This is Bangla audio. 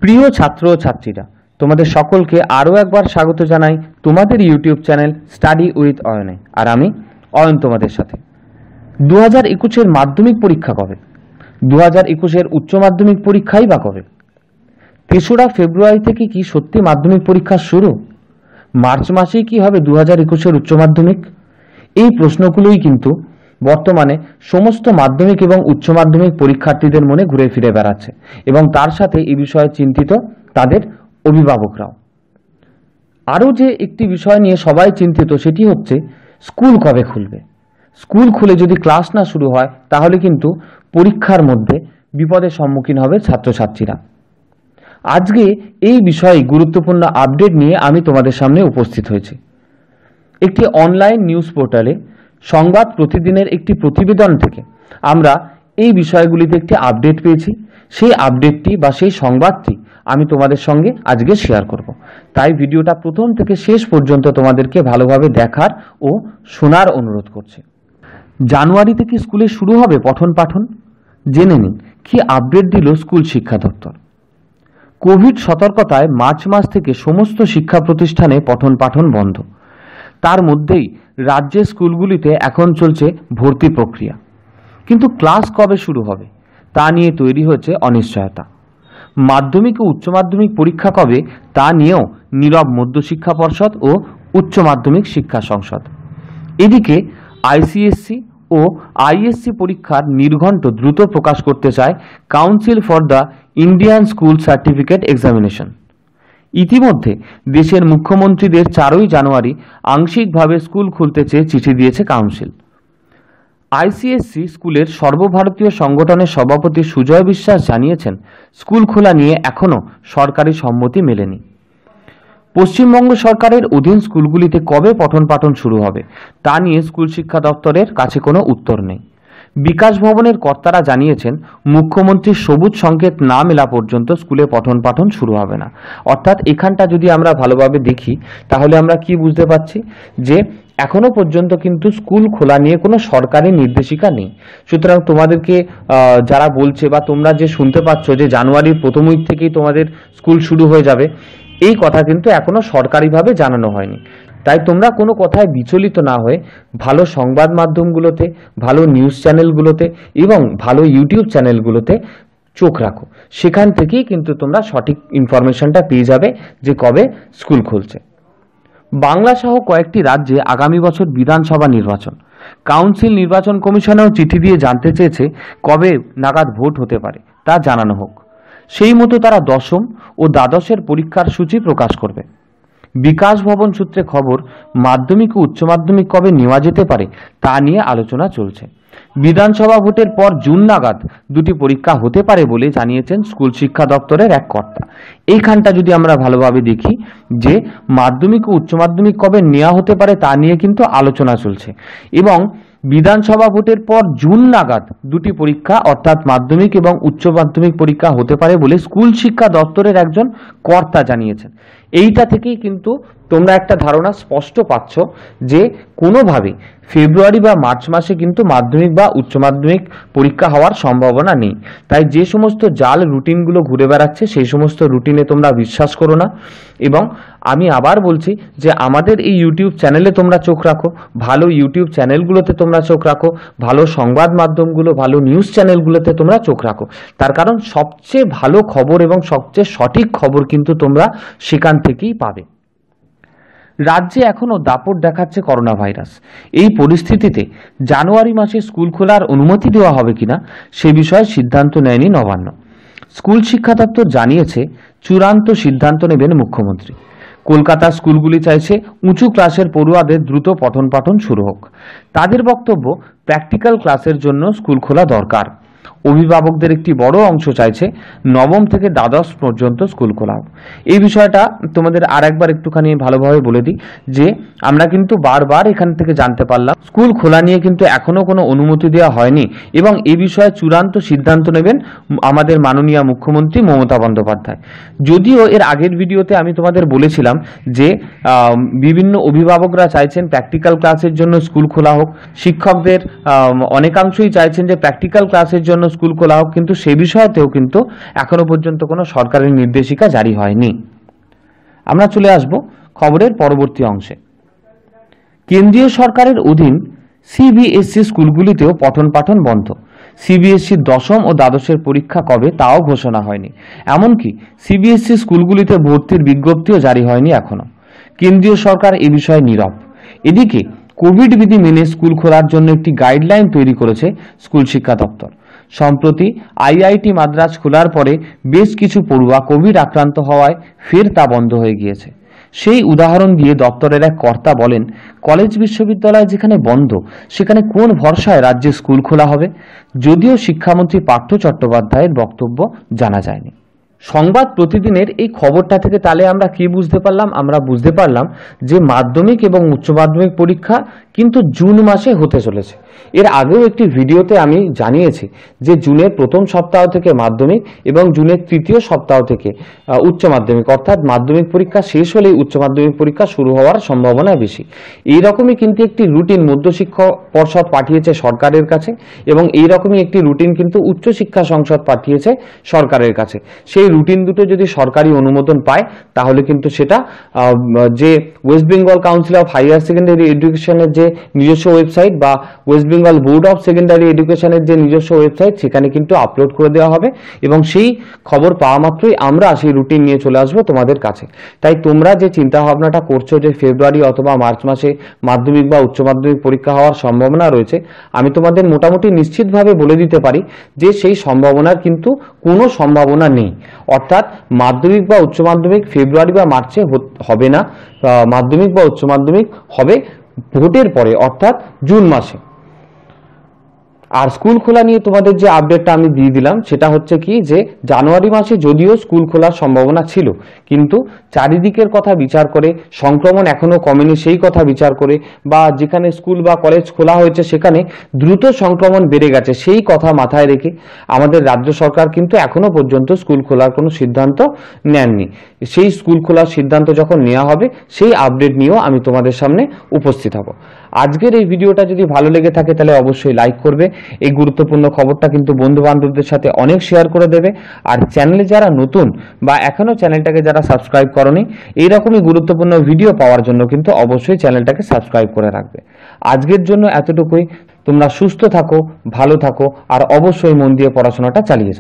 প্রিয় ছাত্র ও ছাত্রীরা, তোমাদের সকলকে আরও একবার স্বাগত জানাই তোমাদের ইউটিউব চ্যানেল স্টাডি উইথ অয়নে। আর আমি অয়ন তোমাদের সাথে। 2021-এর মাধ্যমিক পরীক্ষা কবে? 2021-এর উচ্চ মাধ্যমিক পরীক্ষাই বা কবে? 3রা ফেব্রুয়ারি থেকে কি সত্যি মাধ্যমিক পরীক্ষা শুরু? মার্চ মাসেই কি হবে 2021-এর উচ্চ মাধ্যমিক? এই প্রশ্নগুলোই কিন্তু বর্তমানে সমস্ত মাধ্যমিক এবং উচ্চ মাধ্যমিক পরীক্ষার্থীদের মনে ঘুরে ফিরে বেড়াচ্ছে, এবং তার সাথে এই বিষয়ে চিন্তিত তাদের অভিভাবকরাও। আরও যে একটি বিষয় নিয়ে সবাই চিন্তিত, সেটি হচ্ছে স্কুল কবে খুলবে। স্কুল খুলে যদি ক্লাস না শুরু হয়, তাহলে কিন্তু পরীক্ষার মধ্যে বিপদের সম্মুখীন হবে ছাত্রছাত্রীরা। আজকে এই বিষয়ে গুরুত্বপূর্ণ আপডেট নিয়ে আমি তোমাদের সামনে উপস্থিত হয়েছি। একটি অনলাইন নিউজ পোর্টালে সংবাদ প্রতিদিনের একটি প্রতিবেদন থেকে আমরা এই বিষয়গুলিতে একটি আপডেট পেয়েছি। সেই আপডেটটি বা সেই সংবাদটি আমি তোমাদের সঙ্গে আজকে শেয়ার করব। তাই ভিডিওটা প্রথম থেকে শেষ পর্যন্ত তোমাদেরকে ভালোভাবে দেখার ও শোনার অনুরোধ করছি। জানুয়ারি থেকে স্কুলে শুরু হবে পঠন পাঠন। জেনে নিন কি আপডেট দিল স্কুল শিক্ষা দপ্তর। কোভিড সতর্কতায় মার্চ মাস থেকে সমস্ত শিক্ষা প্রতিষ্ঠানে পঠন পাঠন বন্ধ। তার মধ্যেই রাজ্যের স্কুলগুলিতে এখন চলছে ভর্তি প্রক্রিয়া, কিন্তু ক্লাস কবে শুরু হবে তা নিয়ে তৈরি হয়েছে অনিশ্চয়তা। মাধ্যমিক ও উচ্চ মাধ্যমিক পরীক্ষা কবে তা নিয়েও নীরব মধ্যশিক্ষা পর্ষদ ও উচ্চ মাধ্যমিক শিক্ষা সংসদ। এদিকে আইসিএসসি ও আইএসসি পরীক্ষার নির্ঘণ্ট দ্রুত প্রকাশ করতে চায় council for the Indian school certificate examination. ইতিমধ্যে দেশের মুখ্যমন্ত্রীদের 4ই জানুয়ারি আংশিকভাবে স্কুল খুলতে চেয়ে চিঠি দিয়েছে কাউন্সিল। আইসিএসসি স্কুলের সর্বভারতীয় সংগঠনের সভাপতি সুজয় বিশ্বাস জানিয়েছেন, স্কুল খোলা নিয়ে এখনও সরকারি সম্মতি মেলেনি। পশ্চিমবঙ্গ সরকারের অধীন স্কুলগুলিতে কবে পঠন পাঠন শুরু হবে তা নিয়ে স্কুল শিক্ষা দপ্তরের কাছে কোনো উত্তর নেই। বিকাশ ভবনের কর্তারা জানিয়েছেন, মুখ্যমন্ত্রীর সবুজ সংকেত না মেলা পর্যন্ত স্কুলে পঠন পাঠন শুরু হবে না। অর্থাৎ এখানটা যদি আমরা ভালোভাবে দেখি, তাহলে আমরা কি বুঝতে পারছি যে এখনো পর্যন্ত কিন্তু স্কুল খোলা নিয়ে কোনো সরকারি নির্দেশিকা নেই। সুতরাং তোমাদেরকে যারা বলছে বা তোমরা যে শুনতে পাচ্ছ যে জানুয়ারির প্রথম উইক থেকেই তোমাদের স্কুল শুরু হয়ে যাবে, এই কথা কিন্তু এখনো সরকারিভাবে জানানো হয়নি। তাই তোমরা কোনো কথায় বিচলিত না হয়ে ভালো সংবাদ মাধ্যমগুলোতে, ভালো নিউজ চ্যানেলগুলোতে এবং ভালো ইউটিউব চ্যানেলগুলোতে চোখ রাখো। সেখান থেকেই কিন্তু তোমরা সঠিক ইনফরমেশনটা পেয়ে যাবে যে কবে স্কুল খুলছে। বাংলা সহ কয়েকটি রাজ্যে আগামী বছর বিধানসভা নির্বাচন। কাউন্সিল নির্বাচন কমিশনেও চিঠি দিয়ে জানতে চেয়েছে কবে নাগাদ ভোট হতে পারে তা জানানো হোক। সেই মতো তারা দশম ও দ্বাদশের পরীক্ষার সূচি প্রকাশ করবে। বিকাশ ভবন সূত্রে খবর, মাধ্যমিক ও উচ্চ মাধ্যমিক কবে নেওয়া যেতে পারে তা নিয়ে আলোচনা চলছে। বিধানসভা ভোটের পর জুন নাগাদ দুটি পরীক্ষা হতে পারে বলে জানিয়েছেন স্কুল শিক্ষা দপ্তরের এক কর্তা। এইখানটা যদি আমরা ভালোভাবে দেখি যে মাধ্যমিক ও উচ্চ মাধ্যমিক কবে নেওয়া হতে পারে তা নিয়ে কিন্তু আলোচনা চলছে, এবং বিধানসভা ভোটের পর জুন নাগাদ দুটি পরীক্ষা অর্থাৎ মাধ্যমিক এবং উচ্চ মাধ্যমিক পরীক্ষা হতে পারে বলে স্কুল শিক্ষা দপ্তরের একজন কর্তা জানিয়েছেন। এইটা থেকেই কিন্তু তোমরা একটা ধারণা স্পষ্ট পাচ্ছ যে কোনোভাবে ফেব্রুয়ারি বা মার্চ মাসে কিন্তু মাধ্যমিক বা উচ্চ মাধ্যমিক পরীক্ষা হওয়ার সম্ভাবনা নেই। তাই যে সমস্ত জাল রুটিনগুলো ঘুরে বেড়াচ্ছে সেই সমস্ত রুটিনে তোমরা বিশ্বাস করো না। এবং আমি আবার বলছি যে আমাদের এই ইউটিউব চ্যানেলে তোমরা চোখ রাখো, ভালো ইউটিউব চ্যানেলগুলোতে তোমরা চোখ রাখো, ভালো সংবাদ মাধ্যমগুলো, ভালো নিউজ চ্যানেলগুলোতে তোমরা চোখ রাখো। তার কারণ সবচেয়ে ভালো খবর এবং সবচেয়ে সঠিক খবর কিন্তু তোমরা সেখান থেকেই পাবে। রাজ্যে এখনও দাপট দেখাচ্ছে করোনা ভাইরাস। এই পরিস্থিতিতে জানুয়ারি মাসে স্কুল খোলার অনুমতি দেওয়া হবে কিনা সে বিষয়ে সিদ্ধান্ত নেয়নি নবান্ন। স্কুল শিক্ষা দপ্তর জানিয়েছে, চূড়ান্ত সিদ্ধান্ত নেবেন মুখ্যমন্ত্রী। কলকাতার স্কুলগুলি চাইছে উঁচু ক্লাসের পড়ুয়াদের দ্রুত পঠন পাঠন শুরু হোক। তাদের বক্তব্য, প্র্যাকটিক্যাল ক্লাসের জন্য স্কুল খোলা দরকার। অভিভাবকদের একটি বড় অংশ চাইছে নবম থেকে দ্বাদশ পর্যন্ত স্কুল খোলা হোক। এই বিষয়টা তোমাদের আর একবার একটুখানি ভালোভাবে বলে দিই যে আমরা কিন্তু বারবার এখান থেকে জানতে পারলাম স্কুল খোলা নিয়ে কিন্তু এখনো কোনো অনুমতি দেওয়া হয়নি, এবং এই বিষয়ে চূড়ান্ত সিদ্ধান্ত নেবেন আমাদের মাননীয় মুখ্যমন্ত্রী মমতা বন্দ্যোপাধ্যায়। যদিও এর আগের ভিডিওতে আমি তোমাদের বলেছিলাম যে বিভিন্ন অভিভাবকরা চাইছেন প্র্যাকটিক্যাল ক্লাসের জন্য স্কুল খোলা হোক, শিক্ষকদের অনেকাংশই চাইছেন যে প্র্যাকটিক্যাল ক্লাসের জন্য স্কুল খোলা হোক, কিন্তু সে বিষয়তেও কিন্তু এখনো পর্যন্ত কোনো সরকারি নির্দেশিকা জারি হয়নি। আমরা চলে আসব খবরের পরবর্তী অংশে। কেন্দ্রীয় সরকারের অধীন সিবিএসসি স্কুলগুলিতেও পঠন পাঠন বন্ধ। সিবিএসসির দশম ও দ্বাদশের পরীক্ষা কবে তাও ঘোষণা হয়নি। এমনকি সিবিএসসি স্কুলগুলিতে ভর্তির বিজ্ঞপ্তিও জারি হয়নি এখনো। কেন্দ্রীয় সরকার এ বিষয়ে নীরব। এদিকে কোভিড বিধি মেনে স্কুল খোলার জন্য একটি গাইডলাইন তৈরি করেছে স্কুল শিক্ষা দপ্তর। সম্প্রতি আইআইটি মাদ্রাজ খোলার পরে বেশ কিছু পড়ুয়া কোভিড আক্রান্ত হওয়ায় ফের তা বন্ধ হয়ে গিয়েছে। সেই উদাহরণ দিয়ে দপ্তরের এক কর্তা বলেন, কলেজ বিশ্ববিদ্যালয় যেখানে বন্ধ সেখানে কোন ভরসায় রাজ্যে স্কুল খোলা হবে? যদিও শিক্ষামন্ত্রী পার্থ চট্টোপাধ্যায়ের বক্তব্য জানা যায়নি। সংবাদ প্রতিদিনের এই খবরটা থেকে তাহলে আমরা কি বুঝতে পারলাম? আমরা বুঝতে পারলাম যে মাধ্যমিক এবং উচ্চ মাধ্যমিক পরীক্ষা কিন্তু জুন মাসে হতে চলেছে। এর আগেও একটি ভিডিওতে আমি জানিয়েছি যে জুনের প্রথম সপ্তাহ থেকে মাধ্যমিক এবং জুনের তৃতীয় সপ্তাহ থেকে উচ্চ মাধ্যমিক, অর্থাৎ মাধ্যমিক পরীক্ষা শেষ হলেই উচ্চ মাধ্যমিক পরীক্ষা শুরু হওয়ার সম্ভাবনা বেশি। এইরকমই কিন্তু একটি রুটিন মধ্যশিক্ষা পর্ষদ পাঠিয়েছে সরকারের কাছে, এবং এইরকমই একটি রুটিন কিন্তু উচ্চশিক্ষা সংসদ পাঠিয়েছে সরকারের কাছে। সেই রুটিন দুটো যদি সরকারি অনুমোদন পায় তাহলে কিন্তু সেটা যে West Bengal council of hire secondary এডুকেশনের যে নিজস্ব ওয়েবসাইট বা West Bengal board of secondary এডুকেশনের যে নিজস্ব ওয়েবসাইট সেখানে কিন্তু আপলোড করে দেওয়া হবে, এবং সেই খবর পাওয়া মাত্রই আমরা সেই রুটিন নিয়ে চলে আসবো তোমাদের কাছে। তাই তোমরা যে চিন্তা ভাবনাটা করছো যে ফেব্রুয়ারি অথবা মার্চ মাসে মাধ্যমিক বা উচ্চ মাধ্যমিক পরীক্ষা হওয়ার সম্ভাবনা রয়েছে, আমি তোমাদের মোটামুটি নিশ্চিতভাবে বলে দিতে পারি যে সেই সম্ভাবনার কিন্তু কোনো সম্ভাবনা নেই। অর্থাৎ মাধ্যমিক বা উচ্চ মাধ্যমিক ফেব্রুয়ারি বা মার্চে হবে না, মাধ্যমিক বা উচ্চ মাধ্যমিক হবে ভোটের পরে, অর্থাৎ জুন মাসে। আর স্কুল খোলা নিয়ে তোমাদের যে আপডেটটা আমি দিয়ে দিলাম সেটা হচ্ছে কি, যে জানুয়ারি মাসে যদিও স্কুল খোলার সম্ভাবনা ছিল, কিন্তু চারিদিকের কথা বিচার করে, সংক্রমণ এখনো কমেনি সেই কথা বিচার করে, বা যেখানে স্কুল বা কলেজ খোলা হয়েছে সেখানে দ্রুত সংক্রমণ বেড়ে গেছে সেই কথা মাথায় রেখে আমাদের রাজ্য সরকার কিন্তু এখনো পর্যন্ত স্কুল খোলার কোনো সিদ্ধান্ত নেননি। সেই স্কুল খোলার সিদ্ধান্ত যখন নেওয়া হবে সেই আপডেট নিয়েও আমি তোমাদের সামনে উপস্থিত হব। আজকের এই ভিডিওটা যদি ভালো লেগে থাকে তাহলে অবশ্যই লাইক করবে। এই গুরুত্বপূর্ণ খবরটা কিন্তু বন্ধু বান্ধবদের সাথে অনেক শেয়ার করে দেবে। আর চ্যানেলে যারা নতুন বা এখনো চ্যানেলটাকে যারা সাবস্ক্রাইব করনি, এইরকমই গুরুত্বপূর্ণ ভিডিও পাওয়ার জন্য কিন্তু অবশ্যই চ্যানেলটাকে সাবস্ক্রাইব করে রাখবে। আজকের জন্য এতটুকুই। তোমরা সুস্থ থাকো, ভালো থাকো, আর অবশ্যই মন দিয়ে পড়াশোনাটা চালিয়ে যাও।